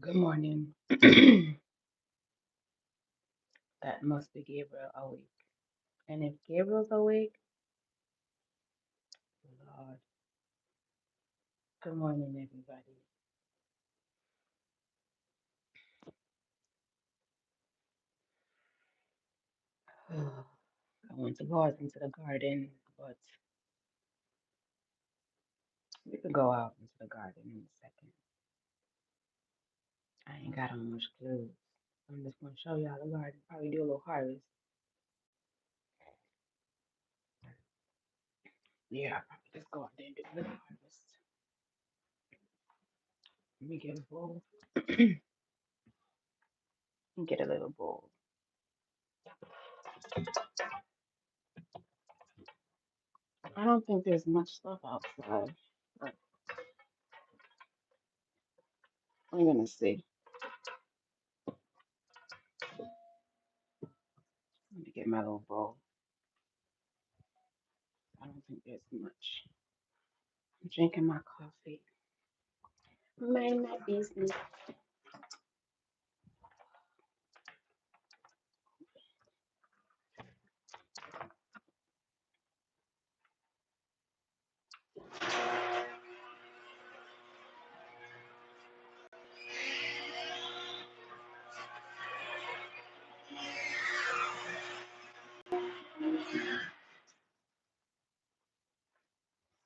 Good morning. That must be Gabriel awake. And if Gabriel's awake, Lord, good morning, everybody. I want to go out into the garden, but we could go out into the garden in a second. I ain't got on much clothes. I'm just gonna show y'all the garden. Probably do a little harvest. Yeah, I'll probably just go out there and do a little harvest. Let me get a bowl. Get a little bowl. I don't think there's much stuff outside, but I'm gonna see. Let me get my little bowl. I don't think there's much. I'm drinking my coffee. Mind my business.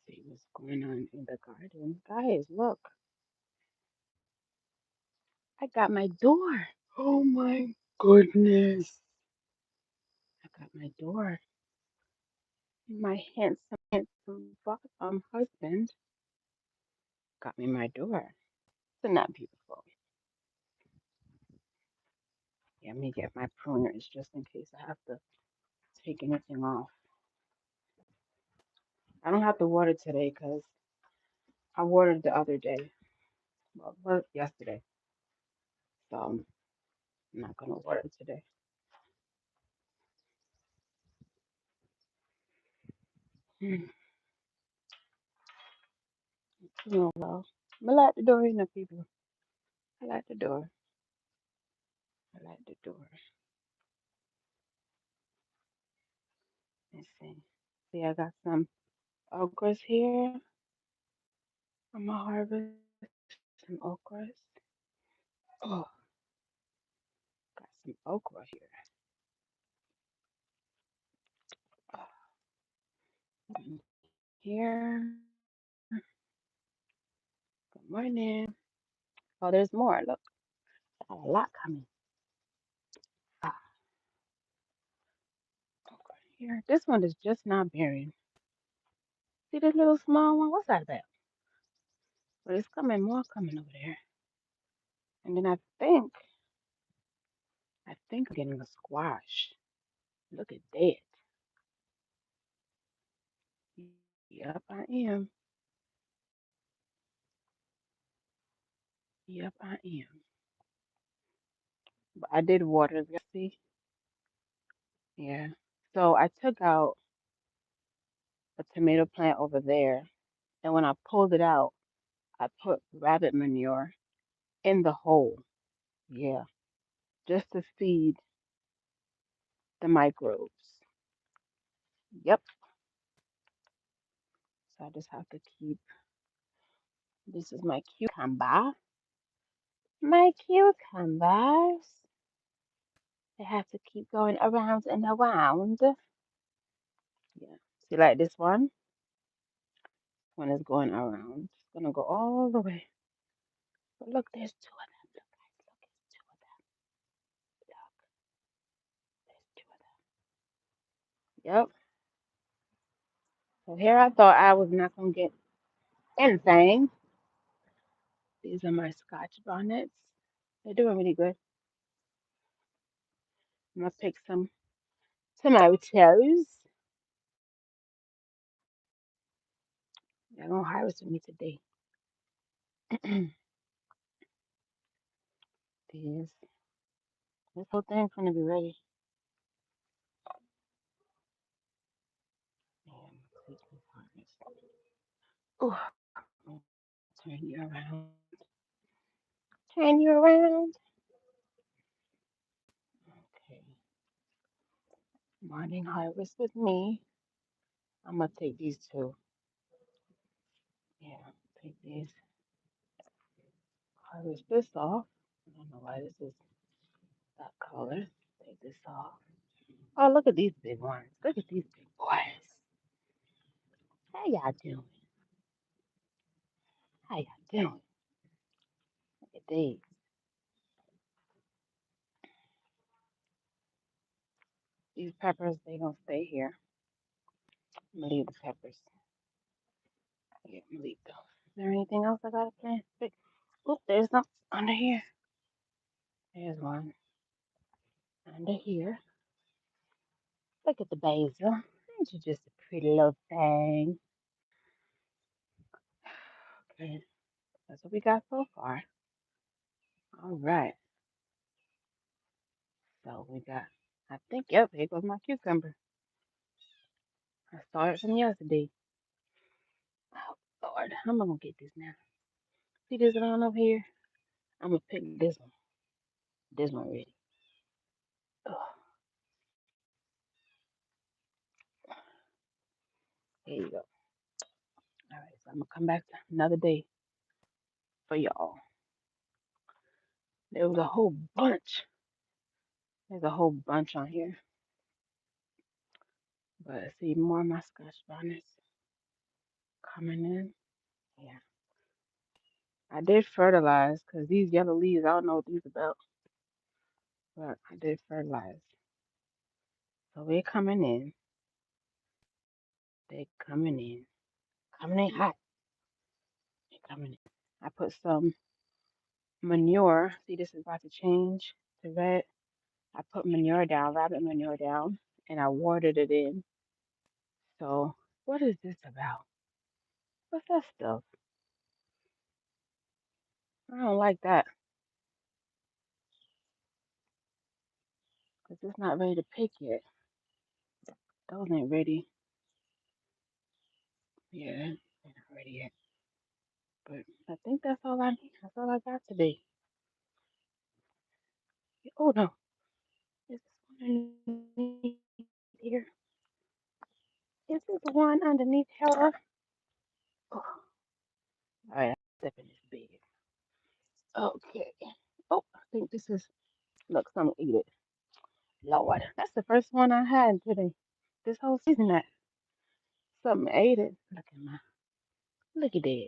See what's going on in the garden. Guys, look. I got my door. Oh my goodness. I got my door. My handsome husband got me my door. Isn't that beautiful? Yeah, let me get my pruners just in case I have to take anything off. I don't have to water today because I watered the other day. Well, yesterday. So I'm not going to water today. Oh, well. I like the door, people. I like the door. I like the door. Let's see. See, I got some okras here. I'm gonna harvest some okras. Oh, got some okra here. Oh, and here. Good morning. Oh, there's more. Look, I got a lot coming. Ah, okra here. This one is just not bearing. See this little small one? What's that about? But it's coming more coming over there. And then I think I'm getting a squash. Look at that. Yep, I am. Yep, I am. But I did water this. See? Yeah. So I took out a tomato plant over there, and when I pulled it out, I put rabbit manure in the hole. Yeah, just to feed the microbes. Yep. So I just have to keep. This is my cucumber. My cucumbers. They have to keep going around and around. Yeah. See, like this one. One is going around. It's gonna go all the way. But look, there's two of them. Look, guys, look, it's two of them. Look, there's two of them. Yep. So here I thought I was not gonna get anything. These are my Scotch bonnets. They're doing really good. I'm gonna pick some tomatoes. They're gonna harvest with me today. These, this whole thing's gonna be ready. And take this harvest. Oh, turn you around. Turn you around. Okay. Morning harvest with me. I'm gonna take these two. Yeah, take these. Harvest this off. I don't know why this is that color. Take this off. Oh, look at these big ones. Look at these big boys. How y'all doing? How y'all doing? Look at these. These peppers, they gonna stay here. I'm gonna leave the peppers. Yeah, I'm gonna leave those. Is there anything else I gotta plant? Oop, there's some under here. There's one under here. Look at the basil. Ain't you just a pretty little thing? Okay, that's what we got so far. All right. So we got, I think, yep, here goes my cucumber. I saw it from yesterday. Oh, Lord, how am I gonna get this now? See this one over here? I'm gonna pick this one. This one ready. Oh, here you go. All right, so I'm gonna come back another day for y'all. There was a whole bunch. There's a whole bunch on here. But see more of my scotch bonnets coming in. Yeah. I did fertilize because these yellow leaves, I don't know what these about, but I did fertilize. So they're coming in. They're coming in. Coming in hot. They're coming in. I put some manure. See, this is about to change to red. I put manure down, rabbit manure down, and I watered it in. So, what is this about? What's that stuff? I don't like that because it's not ready to pick yet. Those ain't ready. Yeah, they're not ready yet. But I think that's all I need. That's all I got today. Oh no, is this one underneath here? Is this one underneath her? Oh, all right, I'm stepping this big. Okay. Oh, I think this is. Look, some eat it. Lord, that's the first one I had today. This whole season that something ate it. Look at that.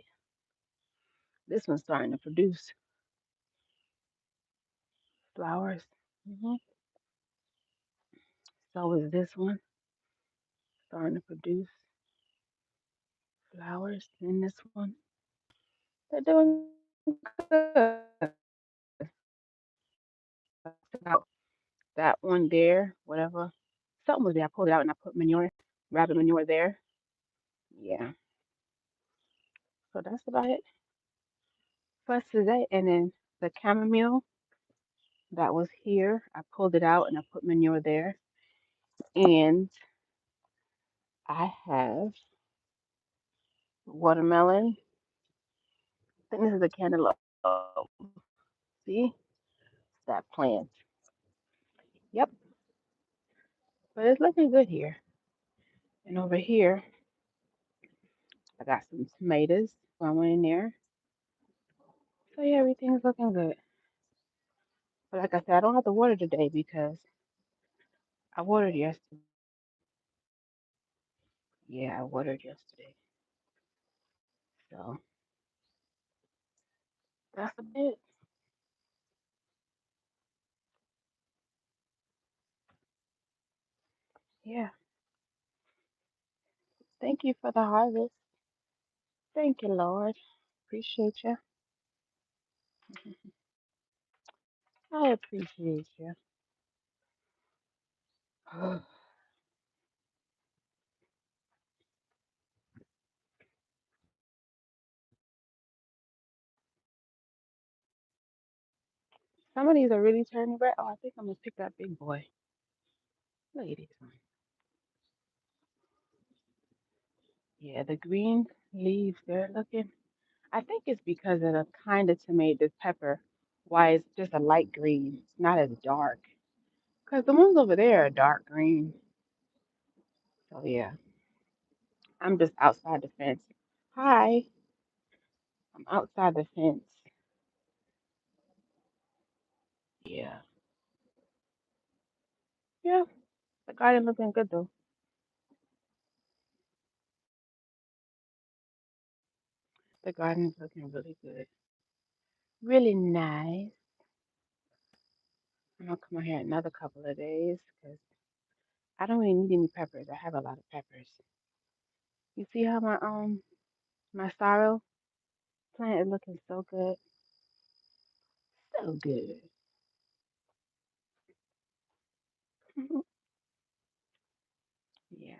This one's starting to produce flowers. hmm So is this one starting to produce flowers? And this one, they're doing good. About that one there, whatever. Something was there. I pulled it out and I put manure, rabbit manure there. Yeah. So that's about it for today. And then the chamomile that was here, I pulled it out and I put manure there. And I have watermelon. I think this is a cantaloupe. See that plant? Yep. But it's looking good here. And over here, I got some tomatoes growing in there. So yeah, everything's looking good. But like I said, I don't have to water today because I watered yesterday. Yeah, I watered yesterday. So that's a bit. Yeah. Thank you for the harvest. Thank you, Lord. Appreciate you. I appreciate you. Some of these are really turning red. Oh, I think I'm gonna pick that big boy. Look at this one. Yeah, the green leaves, they're looking. I think it's because of the kind of tomato, this pepper. Why it's just a light green. It's not as dark. Because the ones over there are dark green. So yeah, I'm just outside the fence. Hi, I'm outside the fence. Yeah. Yeah, the garden looking good though. The garden is looking really good. Really nice. I'm gonna come out here another couple of days because I don't really need any peppers. I have a lot of peppers. You see how my sorrel plant is looking so good? So good. Yeah,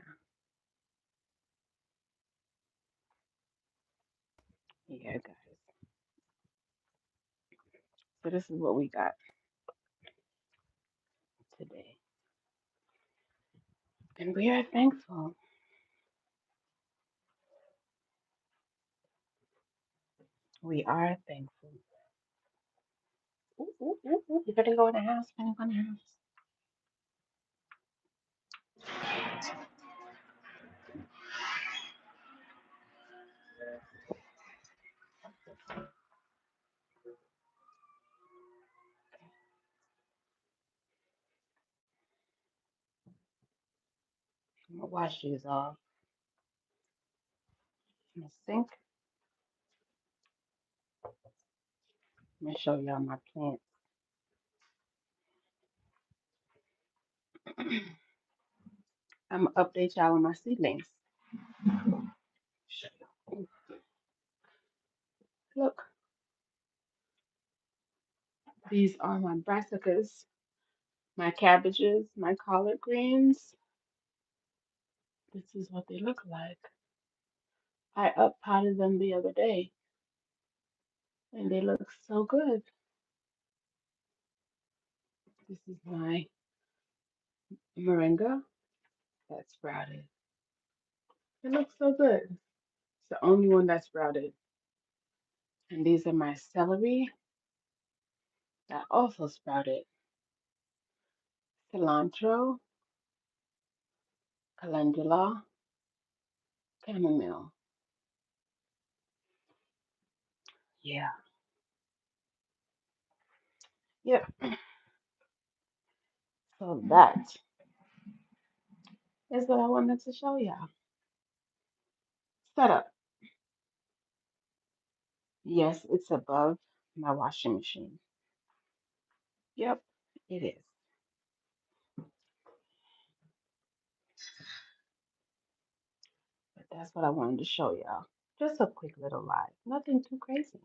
yeah, guys. So this is what we got today. And we are thankful. We are thankful. Ooh, ooh, ooh, ooh. You better go in the house. You better go in the house. I'm gonna wash these off in the sink. I'm gonna show y'all my plants. I'm gonna update y'all on my seedlings. Show y'all. Look, these are my brassicas, my cabbages, my collard greens. This is what they look like. I up potted them the other day and they look so good. This is my moringa that sprouted. It looks so good. It's the only one that sprouted. And these are my celery that also sprouted. Cilantro, calendula, chamomile. Yeah. Yep. So that is what I wanted to show y'all. Setup. Yes, it's above my washing machine. Yep, it is. But that's what I wanted to show y'all. Just a quick little live. Nothing too crazy.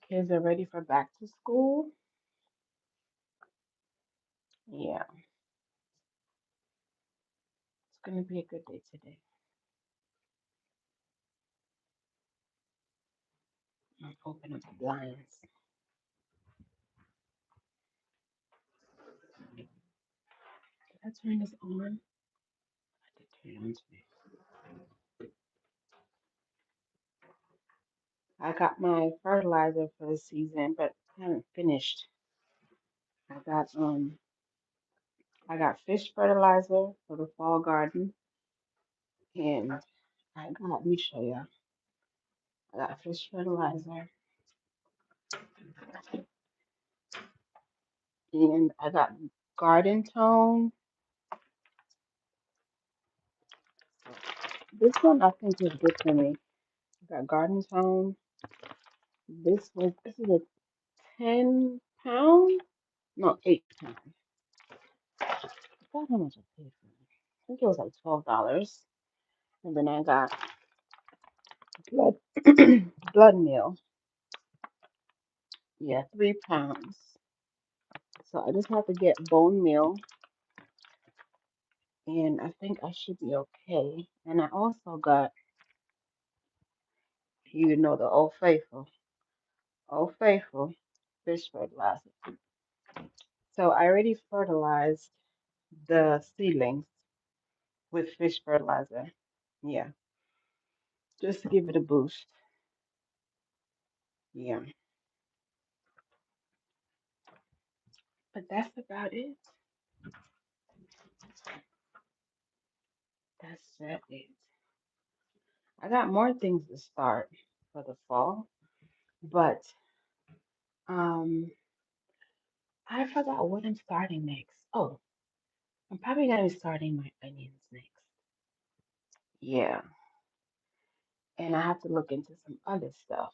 Kids are ready for back to school. Yeah, it's gonna be a good day today. I'm open up the blinds. Did I turn this on? I did turn it on today. I got my fertilizer for the season, but I haven't finished. I got um I got fish fertilizer for the fall garden, and let me show you. I got fish fertilizer, and I got garden tone. This one I think is good for me. I got garden tone. This is a 10 pound? No, 8 pound. I forgot how much I paid for it. I think it was like $12. And then I got blood blood meal. Yeah, 3 pounds. So I just have to get bone meal, and I think I should be okay. And I also got, the Old Faithful fish fertilizer. So I already fertilized the seedlings with fish fertilizer. Yeah, just to give it a boost. Yeah, but that's about it. It. I got more things to start for the fall, but um, I forgot what I'm starting next. Oh, I'm probably gonna be starting my onions next. Yeah, and I have to look into some other stuff.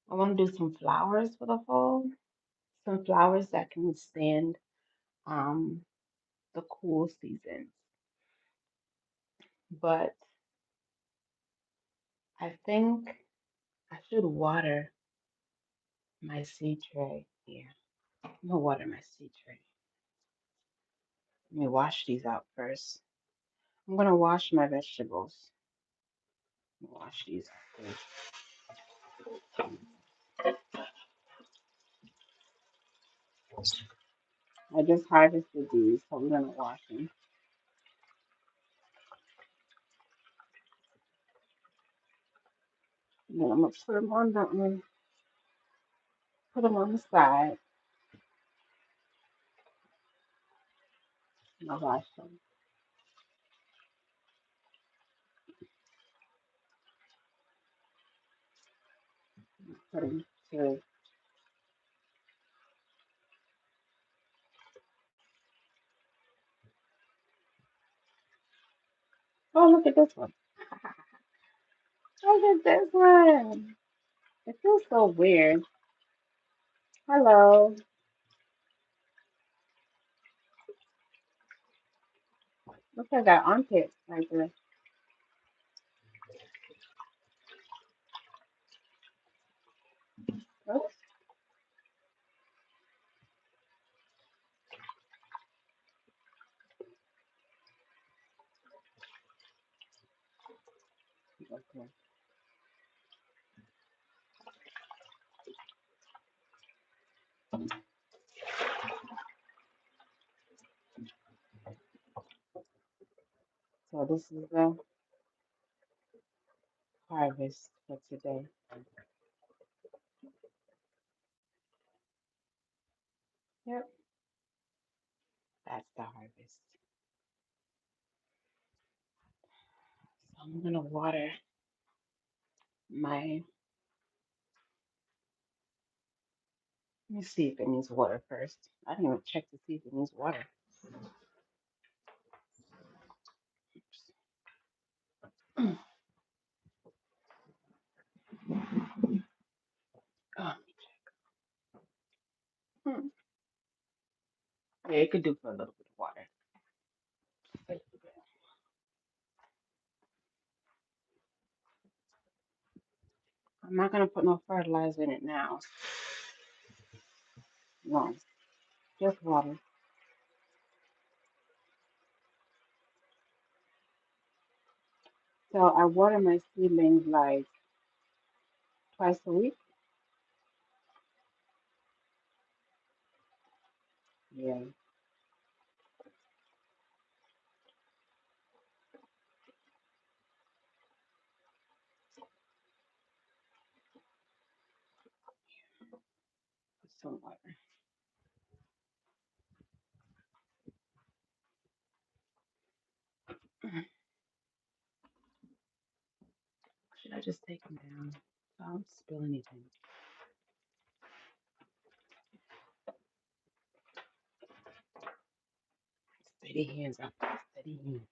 I want to do some flowers for the fall, some flowers that can withstand um the cool seasons. But I think I should water my seed tray. Yeah, I'm gonna water my seed tray. Let me wash these out first. I'm gonna wash my vegetables. Wash these out first. I just harvested these, so we're gonna wash them. And then I'm gonna put them on the side, and I'll wash them. Put them to. Oh, look at this one. Look at this one. It feels so weird. Hello. Looks like I got armpits right there. Oops. Okay. So this is the harvest for today. Yep, that's the harvest. So I'm gonna water my. Let me see if it needs water first. I didn't even check to see if it needs water. Oh, hmm. Yeah, it could do for a little bit of water. I'm not gonna put no fertilizer in it now. No, just water. So I water my seedlings like twice a week. Yeah, put some water. Should I just take them down? So I don't spill anything. Steady hands up. Steady hands.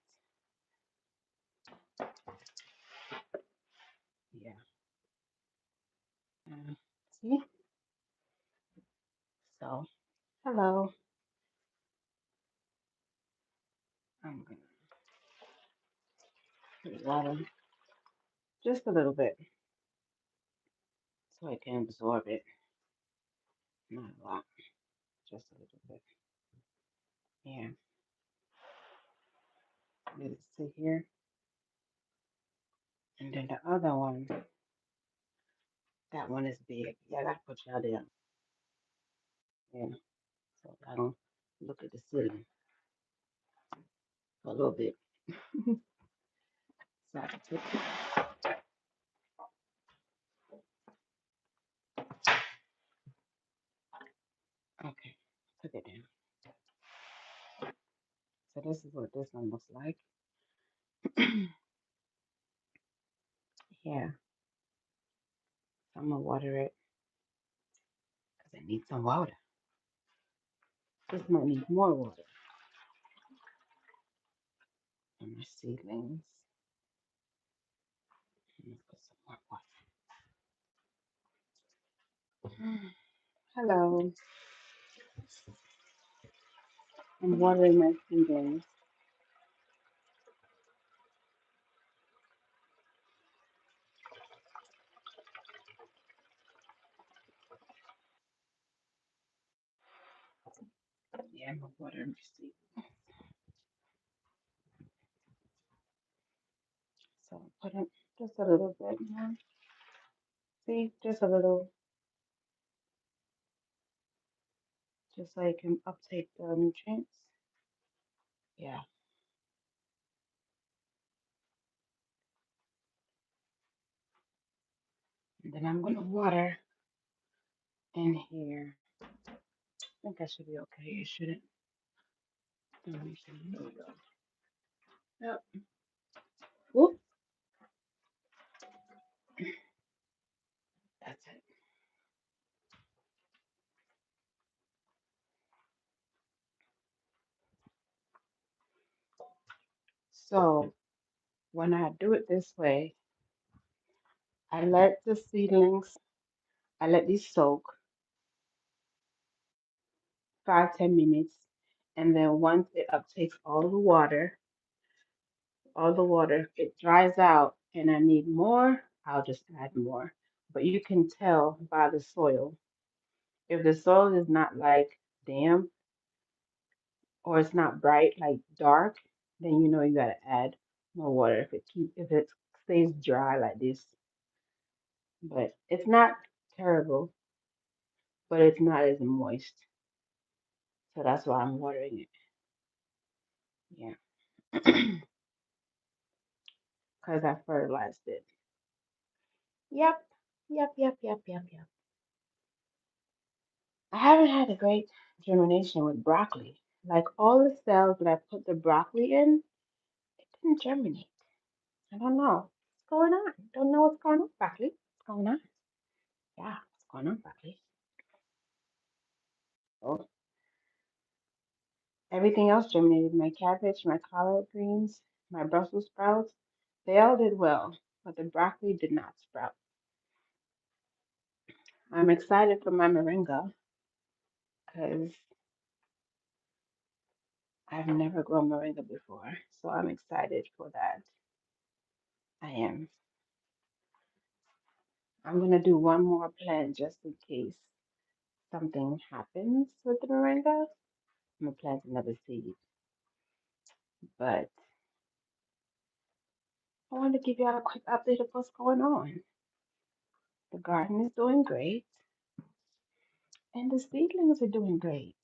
Yeah. Uh, see? So, hello. I'm gonna put water just a little bit so I can absorb it. Not a lot, just a little bit. Yeah. Let it sit here. And then the other one, that one is big. Yeah, I gotta put y'all there. Yeah. So I don't look at the ceiling for a little bit. about to take it. Okay, took it down. So this is what this one looks like. Yeah, so I'm gonna water it because it needs some water. This might need more water on my seedlings. I'm gonna put some more water. Hello, I'm watering my seedlings. Yeah, I'm gonna water my seedlings. So put in just a little bit more. See, just a little, just so it can uptake the nutrients. Yeah, and then I'm gonna water in here. I think I should be okay. It shouldn't. Let me see. Here we go. Yep. Whoop. That's it. So when I do it this way, I let the seedlings, I let these soak 5, 10 minutes, and then once it uptakes all the water, if it dries out and I need more, I'll just add more. But you can tell by the soil. If the soil is not like damp or it's not bright, like dark, then you know you gotta add more water. If it stays dry like this, but it's not terrible, but it's not as moist. So that's why I'm watering it. Yeah, because I fertilized it. Yep, yep. I haven't had a great germination with broccoli. Like all the cells that I put the broccoli in, it didn't germinate. I don't know what's going on. Don't know what's going on, broccoli. What's going on? Yeah, what's going on, broccoli? Oh, everything else germinated. My cabbage, my collard greens, my Brussels sprouts, they all did well, but the broccoli did not sprout. I'm excited for my moringa because I've never grown moringa before, so I'm excited for that. I am. I'm gonna do one more plant just in case something happens with the moringa. I'm gonna plant another seed, but I wanted to give you all a quick update of what's going on. The garden is doing great, and the seedlings are doing great.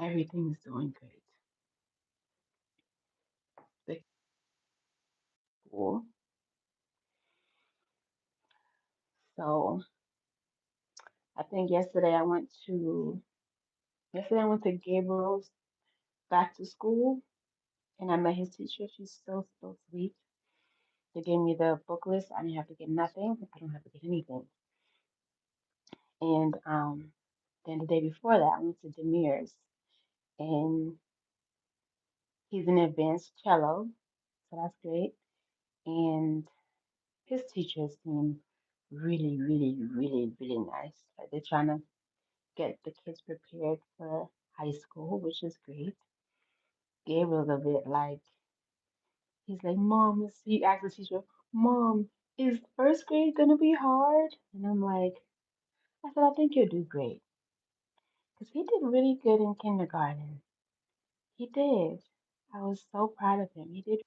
Everything's doing great. The cool. So I think yesterday I went to Gabriel's back to school, and I met his teacher. She's so sweet. They gave me the book list. I didn't have to get nothing. I don't have to get anything. And then the day before that, I went to Demir's, and he's in advanced cello, so that's great. And his teachers seem really nice. Like they're trying to get the kids prepared for high school, which is great. Gabriel's a bit like he's like, he asked the teacher, Mom, is first grade gonna be hard? And I'm like, I said, I think you'll do great. Because he did really good in kindergarten. He did. I was so proud of him. He did.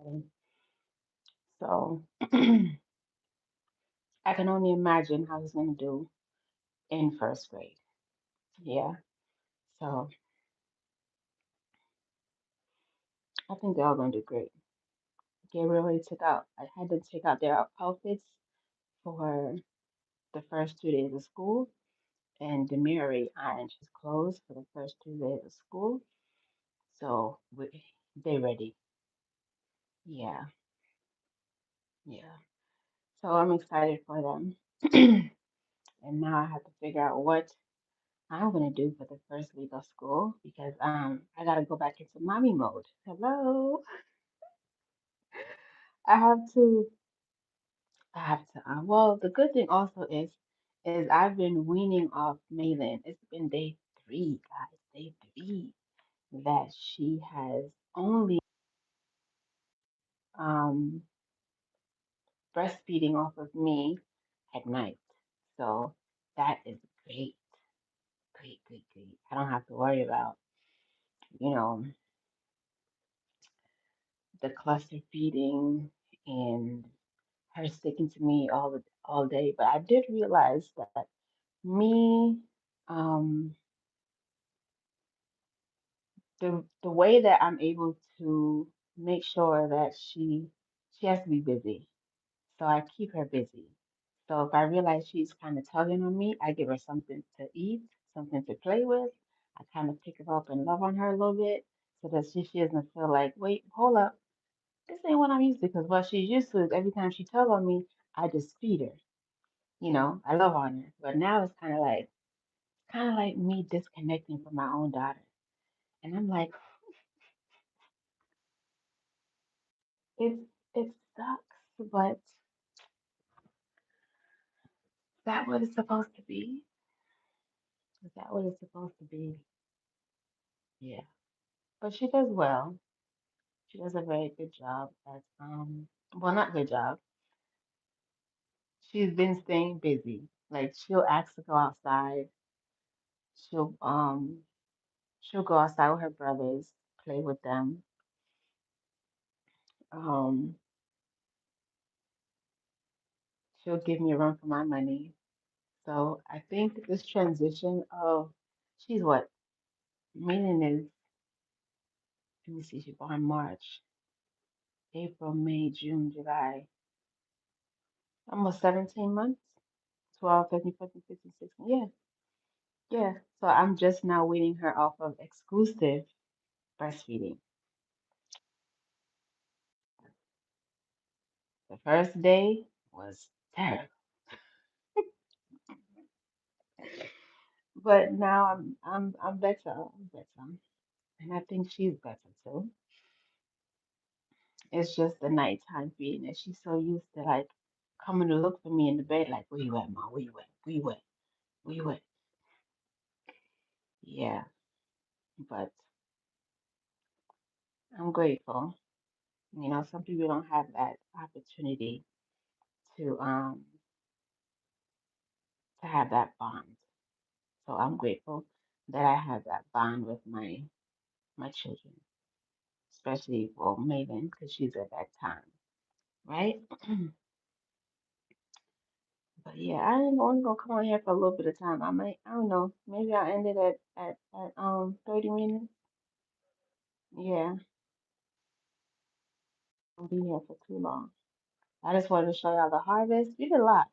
Really. So I can only imagine how he's gonna do in first grade. Yeah. So I think they're all gonna do great. Gabriel already took out. I had to take out their outfits for the first 2 days of school, and Demir already ironed his clothes for the first 2 days of school. So they ready. Yeah, yeah. So I'm excited for them. And now I have to figure out what I'm gonna do for the first week of school because I gotta go back into mommy mode. Hello. I have to I have to well the good thing also is I've been weaning off Maylin. It's been day 3, guys. Day 3 that she has only um breastfeeding off of me at night. So that is great. Great, great, great. I don't have to worry about, you know, the cluster feeding and her sticking to me all day. But I did realize that me, um, the way that I'm able to make sure that she has to be busy. So I keep her busy. So if I realize she's kind of tugging on me, I give her something to eat, something to play with. I kind of pick her up and love on her a little bit so that she doesn't feel like, wait, hold up, this ain't what I'm used to. Because what she's used to is every time she tug on me, I just feed her. I love on her. But now it's kind of like me disconnecting from my own daughter. And I'm like, it it sucks, but is that what it's supposed to be? Is that what it's supposed to be? Yeah. But she does well. She does a very good job at well, not good job. She's been staying busy. Like she'll ask to go outside. She'll um she'll go outside with her brothers, play with them. Um she'll give me a run for my money. So I think this transition of she's what? Meaning is let me see, she's born March, April, May, June, July. Almost 17 months. 12, 13, 14, 15, 16. Yeah, yeah. So I'm just now weaning her off of exclusive breastfeeding. The first day was terrible, but now I'm better. I'm better, and I think she's better too. It's just the nighttime feeding, and she's so used to like coming to look for me in the bed, like where you at, mom? Where you at? Where you at? Where you at? Yeah, but I'm grateful. Some people don't have that opportunity to um to have that bond. So I'm grateful that I have that bond with my children, especially well Maven because she's at that time, right? But yeah, I ain't only gonna come on here for a little bit of time. I don't know, maybe I'll end it at 30 minutes. Yeah, I'll be here for too long. I just wanted to show y'all the harvest. We did a lot.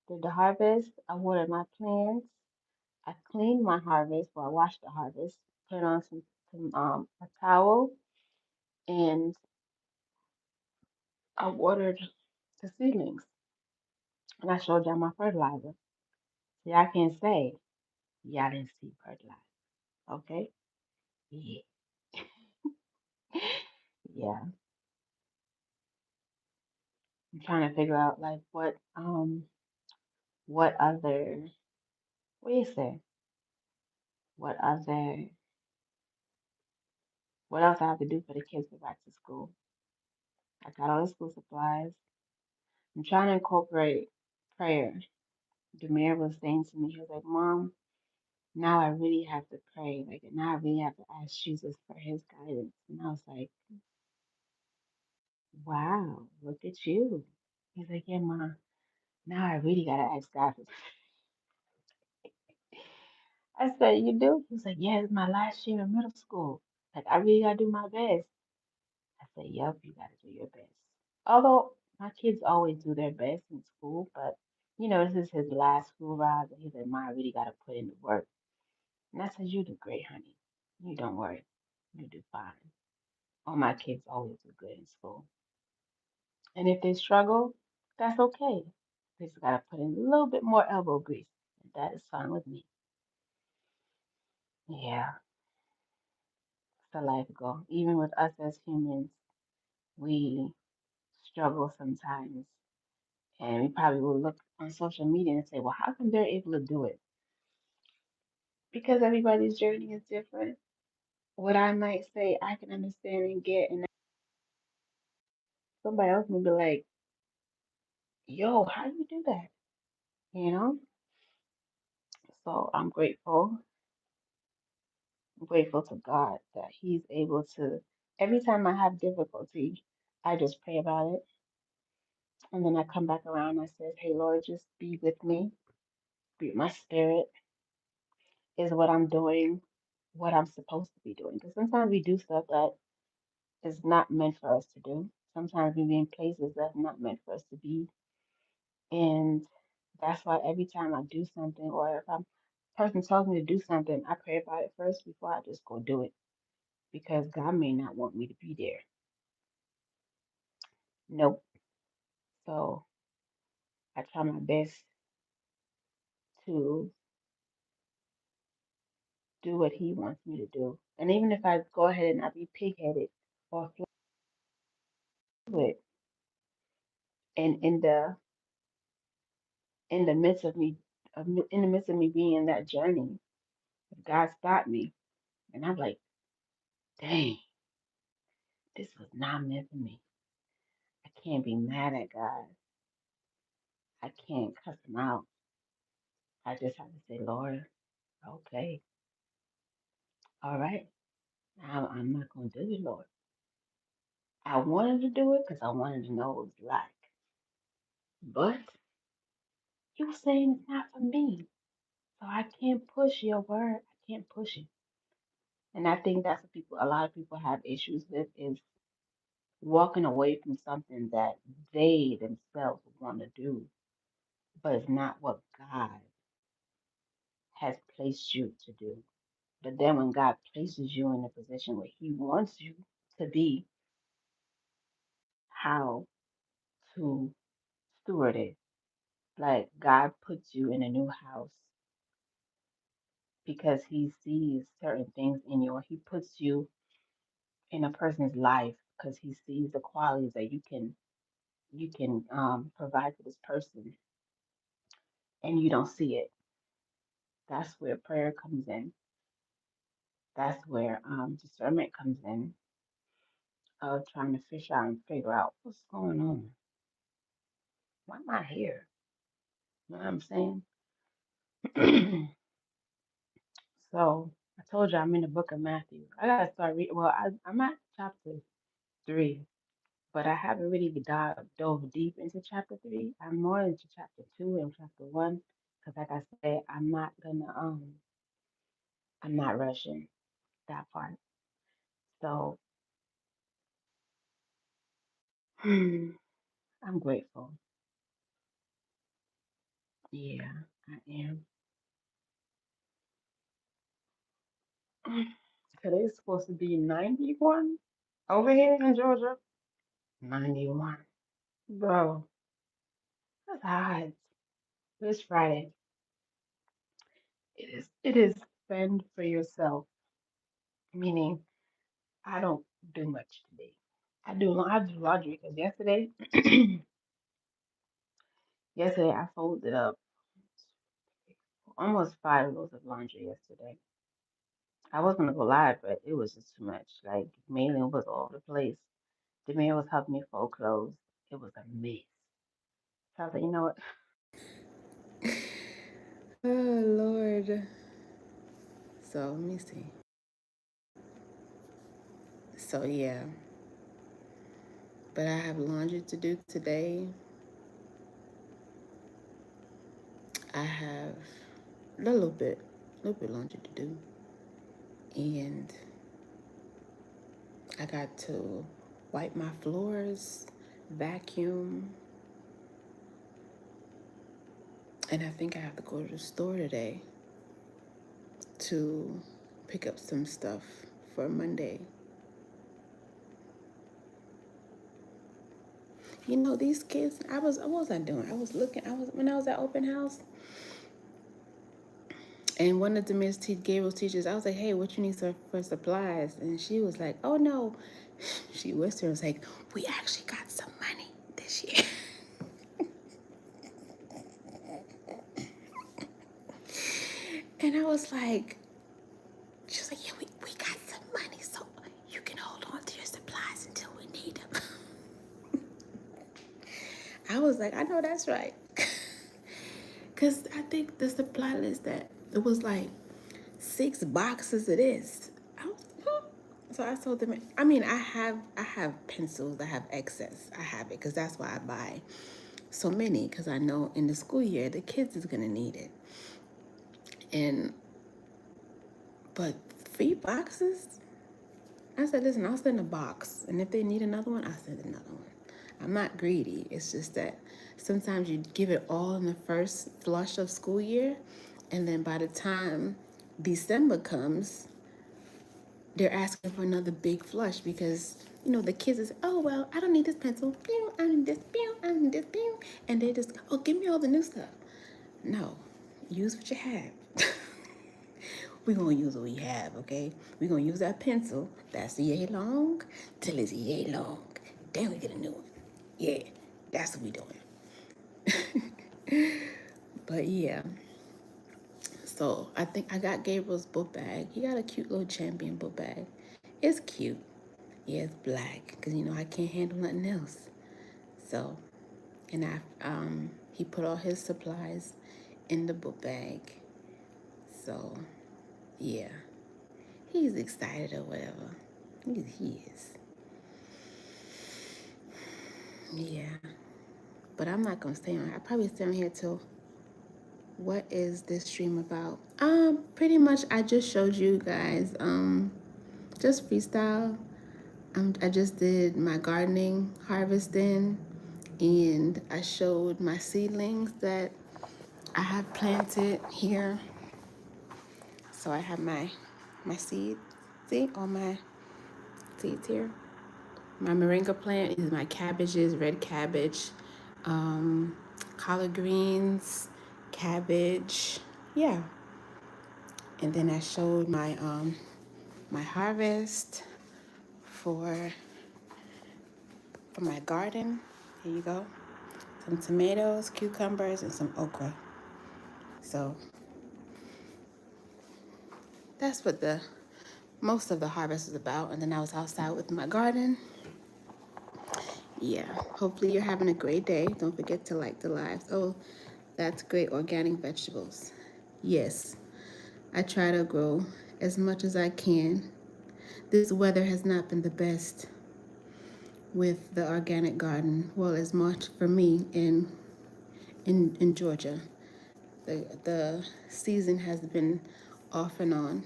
Did the harvest. I watered my plants. I cleaned my harvest. Well, I washed the harvest. Put on some a towel, and I watered the seedlings. And I showed y'all my fertilizer. See, I can't say y'all didn't see fertilizer. Okay? Yeah. Yeah. I'm trying to figure out like what other what do you say? What other what else I have to do for the kids to go back to school? I got all the school supplies. I'm trying to incorporate prayer. Demir was saying to me, he was like, Mom, now I really have to pray. Like now I really have to ask Jesus for his guidance. And I was like, wow, look at you. He's like, yeah, Mom. Now I really gotta ask God for I said, you do? He was like, yeah, it's my last year in middle school. Like, I really gotta do my best. I said, yep, you gotta do your best. Although my kids always do their best in school, but this is his last school ride, and he said, Ma, I really gotta put in the work. And I said, you do great, honey. You don't worry. You do fine. All my kids always do good in school. And if they struggle, that's okay. They just gotta put in a little bit more elbow grease. And that is fine with me. Yeah, it's the life goal. Even with us as humans, we struggle sometimes. And we probably will look on social media and say, well, how come they're able to do it? Because everybody's journey is different. What I might say, I can understand and get, and somebody else may be like, yo, how do you do that? You know? So I'm grateful. I'm grateful to God that He's able to, every time I have difficulty, I just pray about it. And then I come back around and I say, hey, Lord, just be with me. Be with my spirit. Is what I'm doing what I'm supposed to be doing? Because sometimes we do stuff that is not meant for us to do. Sometimes we be in places that's not meant for us to be. And that's why every time I do something, or if a person tells me to do something, I pray about it first before I just go do it. Because God may not want me to be there. Nope. So I try my best to do what He wants me to do. And even if I go ahead and I be pig-headed or fluid, and in the midst of me, in the midst of me being in that journey, God stopped me, and I'm like, dang, this was not meant for me. I can't be mad at God. I can't cuss Him out. I just have to say, Lord, okay, all right. I'm not going to do it, Lord. I wanted to do it because I wanted to know what it was like. But you saying it's not for me. So I can't push your word. I can't push it. And I think that's what a lot of people have issues with is walking away from something that they themselves want to do, but it's not what God has placed you to do. But then when God places you in a position where He wants you to be, how to steward it. Like God puts you in a new house because He sees certain things in you, or He puts you in a person's life because He sees the qualities that you can provide for this person, and you don't see it. That's where prayer comes in. That's where discernment comes in of trying to fish out and figure out what's going on. Why am I here? You know what I'm saying? So I told you I'm in the book of Matthew. I gotta start reading. Well, I'm at chapter 3, but I haven't really dove deep into chapter 3. I'm more into chapter 2 and chapter 1 because, like I said, I'm not rushing that part. So I'm grateful. Yeah, I am. Today's supposed to be 91 over here in Georgia. 91, bro. That's hot. It's Friday. It is. It is spend for yourself, meaning I don't do much today. I do laundry because yesterday I folded up almost 5 loads of laundry yesterday. I was gonna go live, but it was just too much. Like mailing was all over the place. The mail was helping me fold clothes. It was a mess. So I was like, you know what? Oh Lord. So let me see. So yeah, but I have laundry to do today. I have a little bit. a little bit of laundry to do. And I got to wipe my floors, vacuum, and I think I have to go to the store today to pick up some stuff for Monday. You know, these kids, what was I doing? When I was at open house, and one of the Miss Gabriel's teachers, I was like, hey, what you need for supplies? And she was like, oh no. She whispered, was like, we actually got some money this year. And I was like, she was like, yeah, we got some money, so you can hold on to your supplies until we need them. I was like, I know that's right. Because I think the supply list that it was like 6 boxes of this. I was, huh? So I told them, I mean, I have pencils, I have excess. I have it because that's why I buy so many because I know in the school year the kids is gonna need it. And but 3 boxes? I said, listen, I'll send a box. And if they need another one, I'll send another one. I'm not greedy. It's just that sometimes you give it all in the first flush of school year. And then by the time December comes, they're asking for another big flush because, the kids is, oh, well, I don't need this pencil. Pew, I need this, pew, I need this, pew. And they just, oh, give me all the new stuff. No, use what you have. We're going to use what we have, okay? We're going to use that pencil that's yay long till it's yay long. Then we get a new one. Yeah, that's what we're doing. But yeah, so I think I got Gabriel's book bag. He got a cute little champion book bag. It's cute. Yeah, it's black because, I can't handle nothing else. So, and he put all his supplies in the book bag. So, yeah, he's excited or whatever. He is. Yeah. But I'm not gonna stay on. I'll probably stay on here till what is this stream about? Pretty much I just showed you guys just freestyle. I just did my gardening harvesting and I showed my seedlings that I have planted here. So I have my seeds. See all my seeds here. My moringa plant is my cabbages, red cabbage, um, collard greens, cabbage. Yeah. And then I showed my harvest for my garden. Here you go. Some tomatoes, cucumbers, and some okra. So that's what the most of the harvest is about. And then I was outside with my garden. Yeah. Hopefully you're having a great day. Don't forget to like the lives. Oh, that's great organic vegetables. Yes. I try to grow as much as I can. This weather has not been the best with the organic garden. Well, as much for me in Georgia. The season has been off and on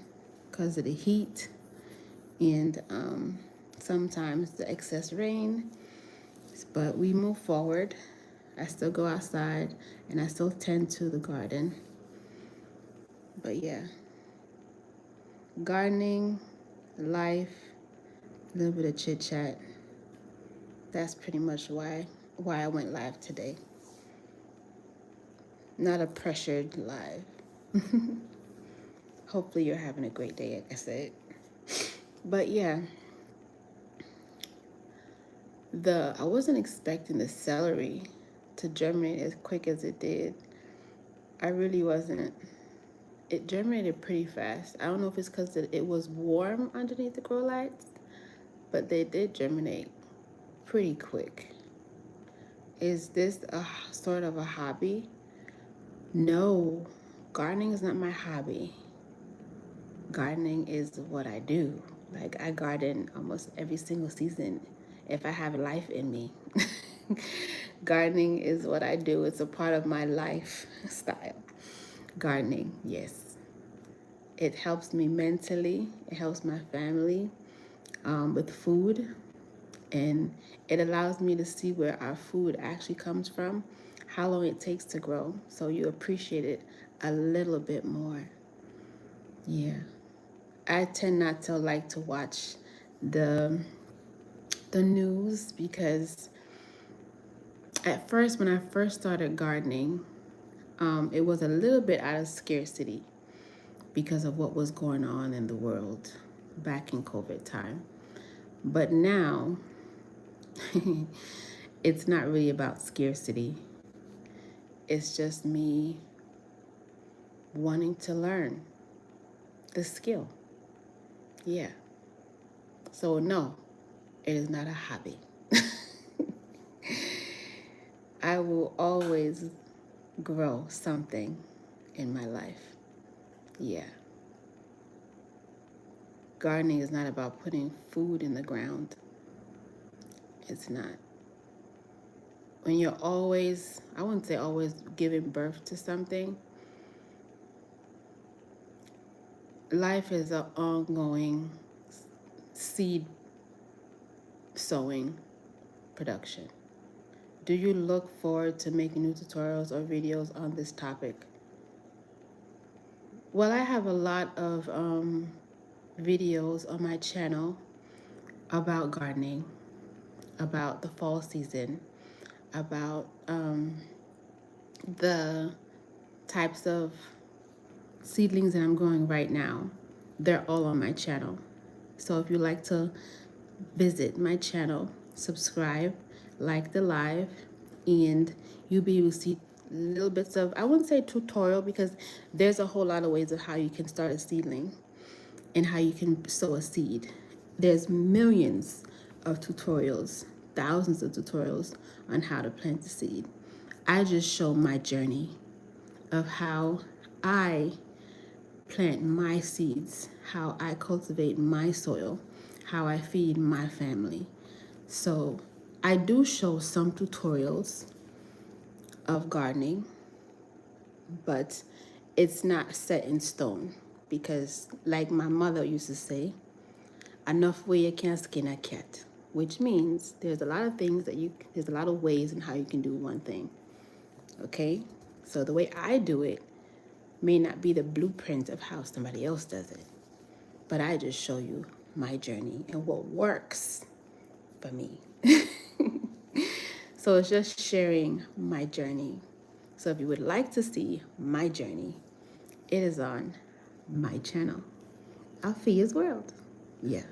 because of the heat and sometimes the excess rain. But we move forward. I still go outside and I still tend to the garden. But yeah, gardening, life, a little bit of chit chat. That's pretty much why I went live today. Not a pressured live. Hopefully you're having a great day, like I said. But yeah, I wasn't expecting the celery to germinate as quick as it did. I really wasn't. It germinated pretty fast. I don't know if it's because it was warm underneath the grow lights, but they did germinate pretty quick. Is this a sort of a hobby? No, gardening is not my hobby. Gardening is what I do. Like I garden almost every single season if I have life in me. Gardening is what I do. It's a part of my lifestyle. Gardening, yes. It helps me mentally. It helps my family with food. And it allows me to see where our food actually comes from, how long it takes to grow. So you appreciate it a little bit more. Yeah. I tend not to like to watch the news because at first when I first started gardening, it was a little bit out of scarcity because of what was going on in the world back in COVID time. But now it's not really about scarcity. It's just me wanting to learn the skill. Yeah. So no, it is not a hobby. I will always grow something in my life. Yeah. Gardening is not about putting food in the ground. It's not. When you're always, I wouldn't say always giving birth to something, life is an ongoing seed sowing production. Do you look forward to making new tutorials or videos on this topic? Well, I have a lot of videos on my channel about gardening, about the fall season, about the types of seedlings that I'm growing right now. They're all on my channel. So if you like to visit my channel, subscribe, like the live, and you'll be able to see little bits of, I wouldn't say tutorial because there's a whole lot of ways of how you can start a seedling and how you can sow a seed. There's millions of tutorials, thousands of tutorials on how to plant a seed. I just show my journey of how I plant my seeds, how I cultivate my soil, how I feed my family. So I do show some tutorials of gardening, but it's not set in stone because like my mother used to say, enough way you can skin a cat, which means there's a lot of things there's a lot of ways in how you can do one thing. Okay? So the way I do it may not be the blueprint of how somebody else does it, but I just show you my journey and what works for me. So it's just sharing my journey. So if you would like to see my journey, it is on my channel, Alfia's World. Yeah.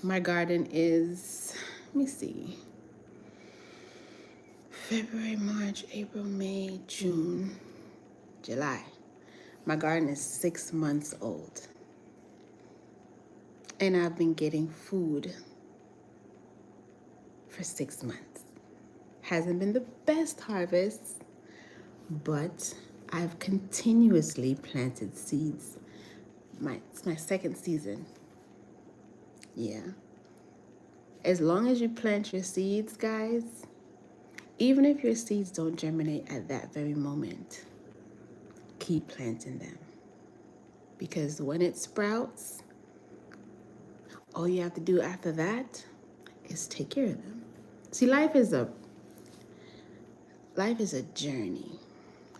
My garden is, let me see, February, March, April, May, June, July. My garden is 6 months old. And I've been getting food for 6 months. Hasn't been the best harvest, but I've continuously planted seeds. It's my second season. Yeah. As long as you plant your seeds, guys, even if your seeds don't germinate at that very moment, keep planting them. Because when it sprouts, all you have to do after that is take care of them. See, life is a journey,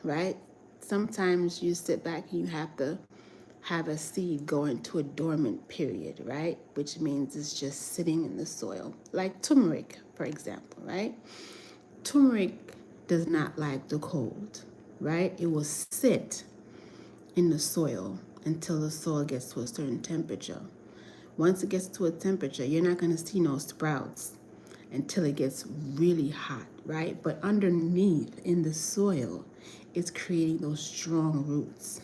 right? Sometimes you sit back and you have to have a seed go into a dormant period, right? Which means it's just sitting in the soil. Like turmeric, for example, right? Turmeric does not like the cold, right? It will sit in the soil until the soil gets to a certain temperature. Once it gets to a temperature, you're not going to see no sprouts until it gets really hot, right? But underneath in the soil, it's creating those strong roots.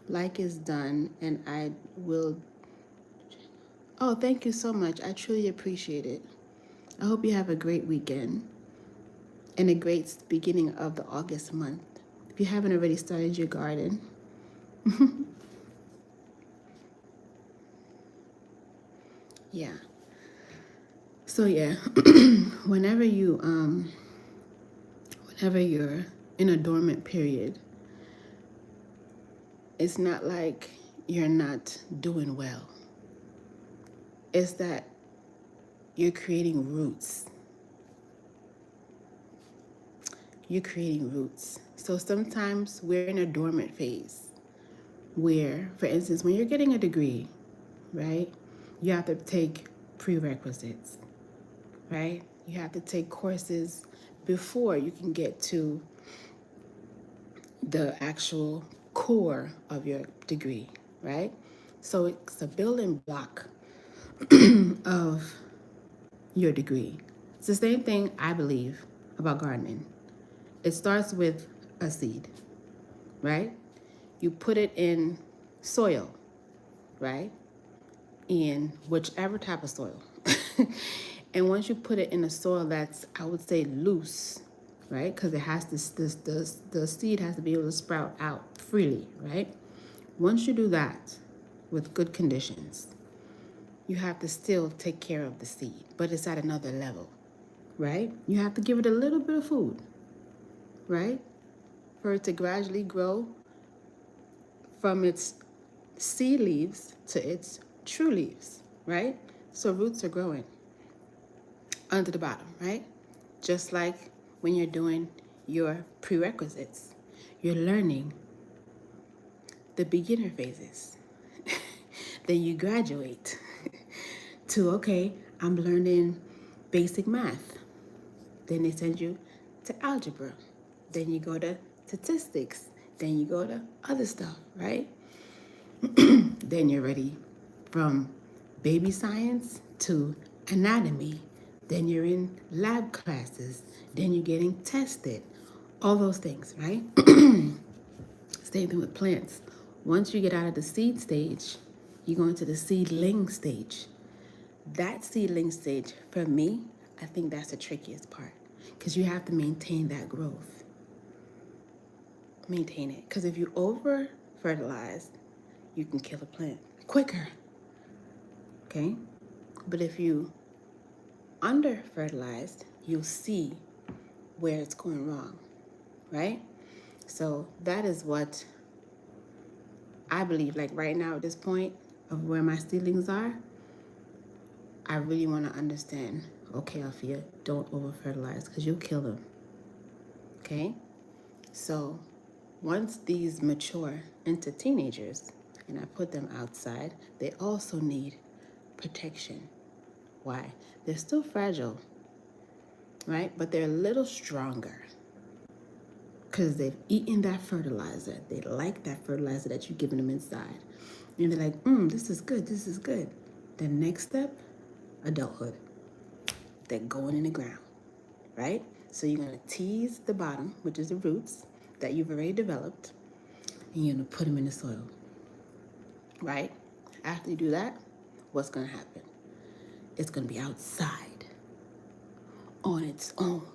Like is done, and I will. Oh, thank you so much. I truly appreciate it. I hope you have a great weekend and a great beginning of the August month. If you haven't already started your garden, yeah. So yeah, whenever whenever you're in a dormant period, It's not like you're not doing well. It's that you're creating roots. You're creating roots. So sometimes we're in a dormant phase where, for instance, when you're getting a degree, right, you have to take prerequisites, right? You have to take courses before you can get to the actual core of your degree, right? So it's a building block of your degree. It's the same thing I believe about gardening. It starts with a seed, right? You put it in soil, right? In whichever type of soil. And once you put it in a soil that's, I would say, loose, right? Because it has the seed has to be able to sprout out freely, right? Once you do that with good conditions, you have to still take care of the seed, but it's at another level, right? You have to give it a little bit of food, right? For it to gradually grow from its seed leaves to its true leaves, right? So roots are growing under the bottom, right? Just like when you're doing your prerequisites, you're learning the beginner phases. Then you graduate to, okay, I'm learning basic math. Then they send you to algebra. Then you go to statistics. Then you go to other stuff, right? Then you're ready from baby science to anatomy. Then you're in lab classes. Then you're getting tested. All those things, right? Same thing with plants. Once you get out of the seed stage, you go into the seedling stage. That seedling stage, for me, I think that's the trickiest part because you have to maintain that growth. Maintain it. Because if you over fertilize, you can kill a plant quicker. Okay? But if you under fertilized, you'll see where it's going wrong, right? So that is what I believe. Like right now, at this point of where my seedlings are, I really want to understand. Okay, Althea, don't over fertilize because you'll kill them. Okay? So once these mature into teenagers and I put them outside, they also need protection. Why? They're still fragile, right? But they're a little stronger because they've eaten that fertilizer. They like that fertilizer that you've given them inside. And they're like, this is good, this is good. The next step, adulthood. They're going in the ground, right? So you're gonna tease the bottom, which is the roots that you've already developed, and you're gonna put them in the soil, right? After you do that, what's gonna happen? It's gonna be outside on its own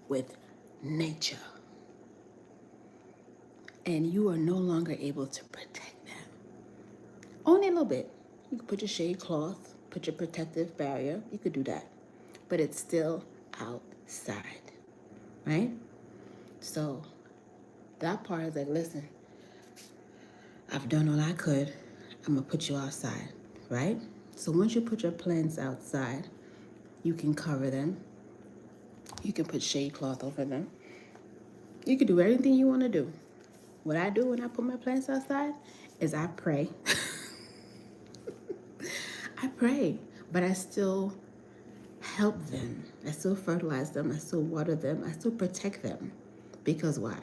with nature. And you are no longer able to protect them. Only a little bit. You can put your shade cloth, put your protective barrier, you could do that. But it's still outside, right? So that part is like, listen, I've done all I could. I'm gonna put you outside, right? So once you put your plants outside, you can cover them. You can put shade cloth over them. You can do everything you want to do. What I do when I put my plants outside is I pray. I pray, but I still help them. I still fertilize them. I still water them. I still protect them. Because why?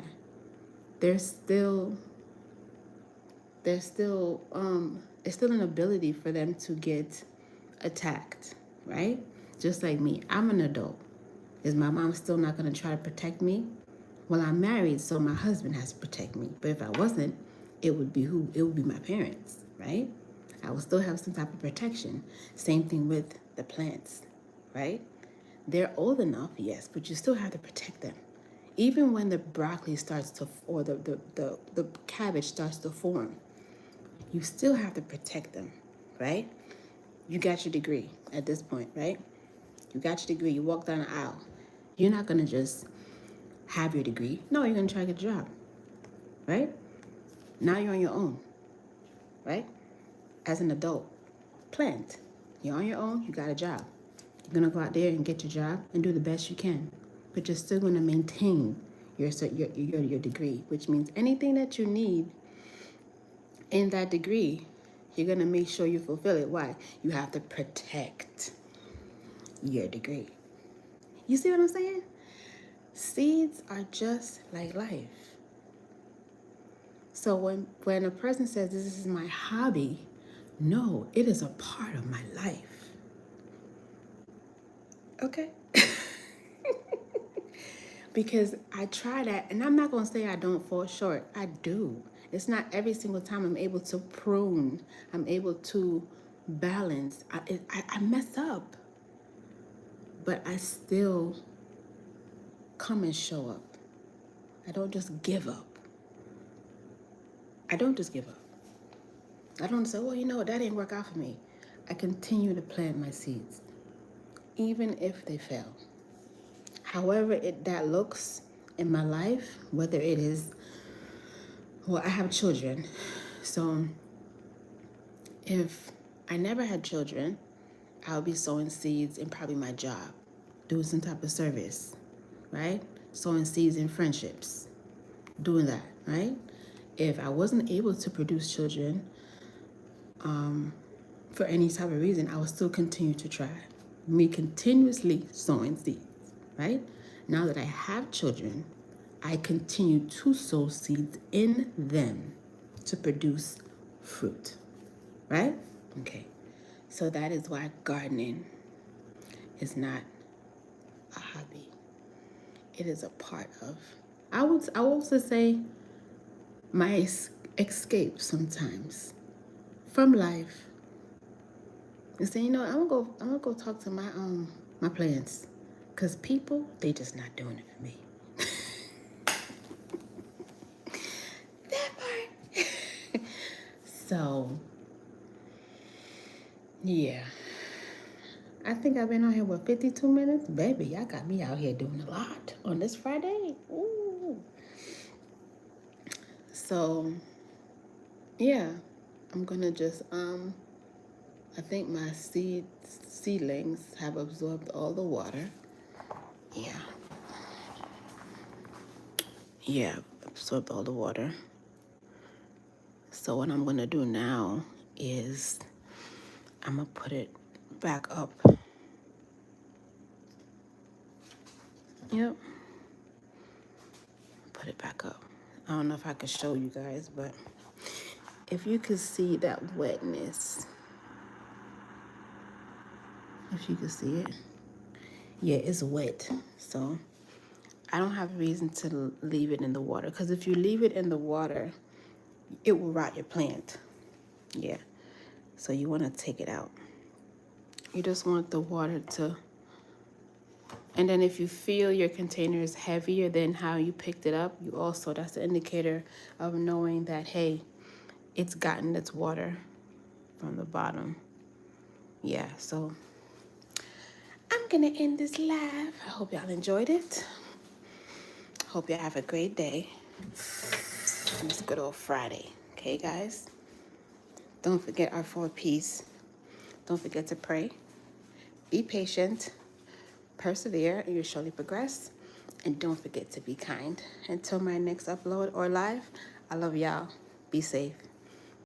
There's still it's still an ability for them to get attacked, right? Just like me, I'm an adult. Is my mom still not going to try to protect me? Well, I'm married, so my husband has to protect me. But if I wasn't, it would be who? It would be my parents, right? I would still have some type of protection. Same thing with the plants, right? They're old enough, yes, but you still have to protect them. Even when the broccoli starts to, or the cabbage starts to form, you still have to protect them, right? You got your degree at this point, right? You got your degree, you walk down the aisle. You're not gonna just have your degree. No, you're gonna try to get a job, right? Now you're on your own, right? As an adult, plant. You're on your own, you got a job. You're gonna go out there and get your job and do the best you can. But you're still gonna maintain your degree, which means anything that you need in that degree, you're gonna make sure you fulfill it. Why? You have to protect your degree. You see what I'm saying? Seeds are just like life. So when a person says this is my hobby, no, it is a part of my life. Okay? Because I try that, and I'm not gonna say I don't fall short. I do. It's not every single time I'm able to prune. I'm able to balance. I mess up, but I still come and show up. I don't just give up. I don't just give up. I don't say, well, you know what, that didn't work out for me. I continue to plant my seeds, even if they fail. However that looks in my life, whether it is, well, I have children. So if I never had children, I would be sowing seeds in probably my job, doing some type of service, right? Sowing seeds in friendships, doing that, right? If I wasn't able to produce children, for any type of reason, I would still continue to try. Me continuously sowing seeds, right? Now that I have children, I continue to sow seeds in them to produce fruit, right? Okay. So that is why gardening is not a hobby. It is a part of, I would also say, my escape sometimes from life. And say, you know, I'm gonna go talk to my plants. Cause people, they just not doing it for me. That part. So yeah. I think I've been on here with 52 minutes. Baby, y'all got me out here doing a lot on this Friday. Ooh. So yeah, I'm gonna just I think my seedlings have absorbed all the water. Yeah. Yeah, absorbed all the water. So what I'm gonna do now is I'm gonna put it back up. Yep. Put it back up. I don't know if I can show you guys, but if you could see that wetness, if you could see it, yeah, it's wet. So I don't have a reason to leave it in the water, because if you leave it in the water, it will rot your plant. Yeah. So you want to take it out. You just want the water to, and then if you feel your container is heavier than how you picked it up, you also, that's an indicator of knowing that, hey, it's gotten its water from the bottom. Yeah, so I'm gonna end this live. I hope y'all enjoyed it. Hope y'all have a great day on this good old Friday. Okay, guys? Don't forget our 4 P's. Don't forget to pray. Be patient. Persevere, and you'll surely progress. And don't forget to be kind. Until my next upload or live, I love y'all. Be safe.